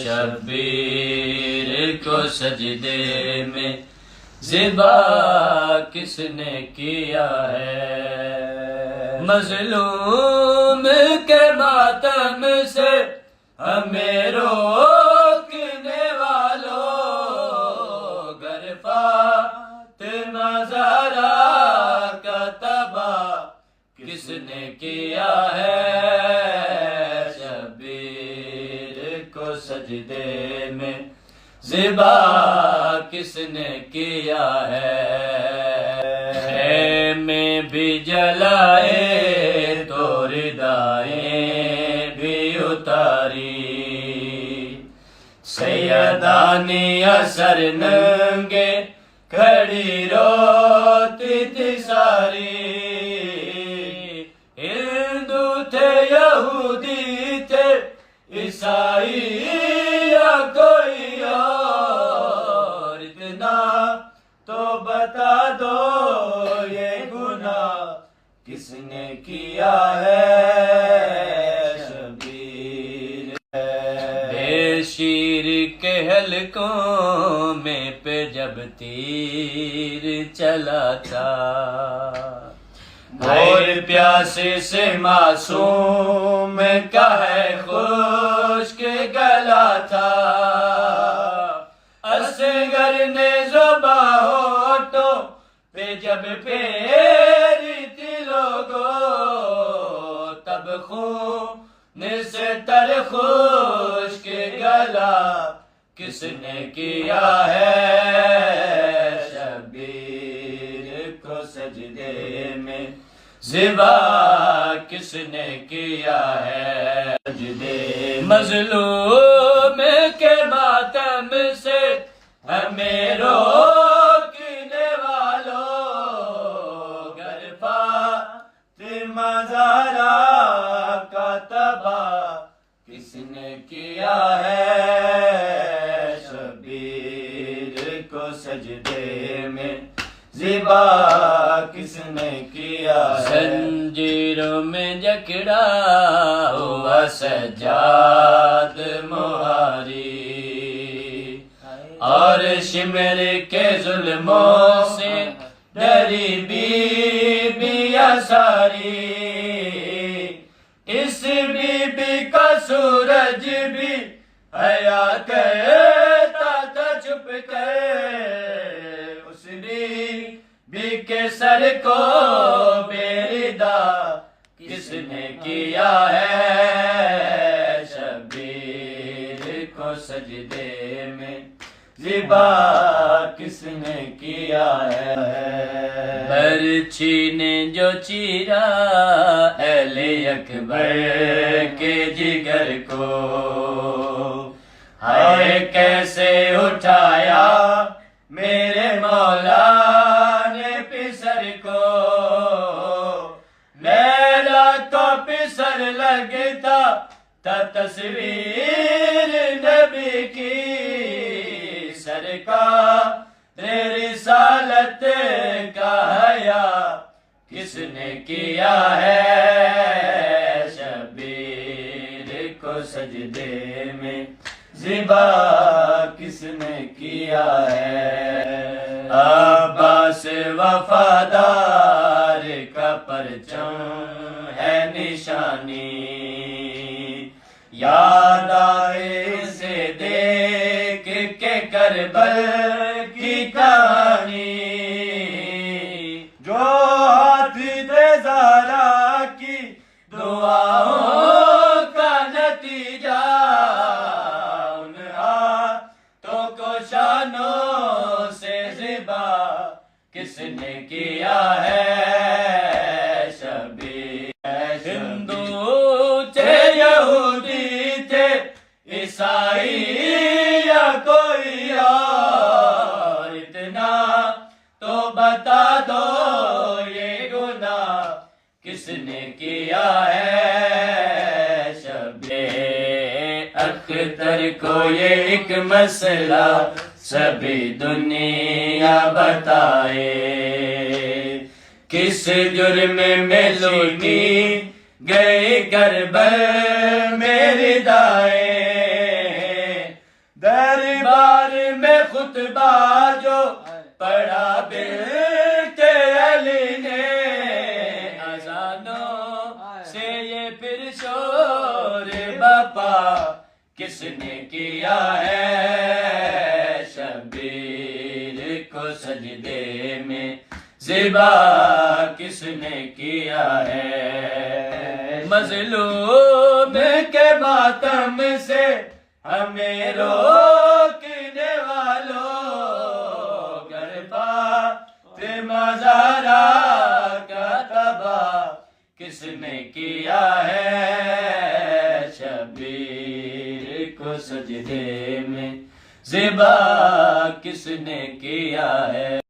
شبیر کو سجدے میں ذبح کس نے کیا ہے؟ مظلوم کے ماتم سے ہمیں روکنے والوں، گر فاطمہ زہرا کا تباہ کس نے کیا ہے؟ سجدے میں ذبح کس نے کیا ہے؟ خیمے بھی جلائے تو ردائیں بھی اتاری، سیدانی اثر ننگے کھڑی روتی تھی ساری، ہندو تھے یہودی تھے عیسائی یا کوئی اور، اتنا تو بتا دو یہ گناہ کس نے کیا ہے؟ شبیر بے شیر کے حلقوں میں پہ جب تیر چلا تھا، اور پیاسے سے معصوم کا ہے خشک گلا تھا، اصغر نے زباں ہونٹوں پہ جب پھیری تھی لوگوں، تب خون سے تر خشک گلا کس نے کیا ہے؟ شبیر کو سجدے میں ذبح کس نے کیا ہے؟ مظلوم کے ماتم سے ہمیں روکنے والوں، گر فاطمہ زہرا کا تباہ کس نے کیا ہے؟ شبیر کو سجدے میں ذبح کس نے کیا ہے؟ زنجیروں میں جکڑا ہوا سجاد مہاری، اور شمر کے ظلموں سے ڈری بی بی ساری، اس بی بی کا سورج بھی حیا کرتا تھا چھپ کر، اس بی کے سر کو بے ردا کس نے کیا ہے؟ شبیر کو سجدے میں ذبح کس نے کیا ہے؟ برچھی نے جو چیرا اہل اکبر کے جگر کو، ہائے کیسے اٹھایا میرے مولا نے پسر کو، لیلا کو پسر لگتا تھا تصویر نبی کی، سرکار رسالت کا حیا کس نے کیا ہے؟ شبیر کو سجدے میں ذبح کس نے کیا ہے؟ عباس وفادار کا پرچم ہے نشانی، یاد آئے اسے دیکھ کے کربل کی کہانی، جو ہاتھ دے زہرا کی دعاؤں کا نتیجہ، ان ہاتھوں کو شانوں سے ذبح کس نے کیا ہے؟ شبیر ہندو تھے یہودی تھے عیسائی یا کوئی اور، اتنا تو بتا دو یہ گناہ کس نے کیا ہے؟ شبیر اختر کو یہ ایک مسئلہ سبھی دنیا بتائے، کس جرم میں لوٹی گئی کربل میری دائیں، خطبہ جو پڑھا بنت علی نے، اذانوں سے یہ پھر شور بپا کس نے کیا ہے، شبیر کو سجدے میں ذبح کس نے کیا ہے، مظلوم کے ماتم سے ہمیں روکنے والوں، گر فاطمہ زہرا کا تباہ کس نے کیا ہے، شبیر کو سجدے میں ذبح کس نے کیا ہے۔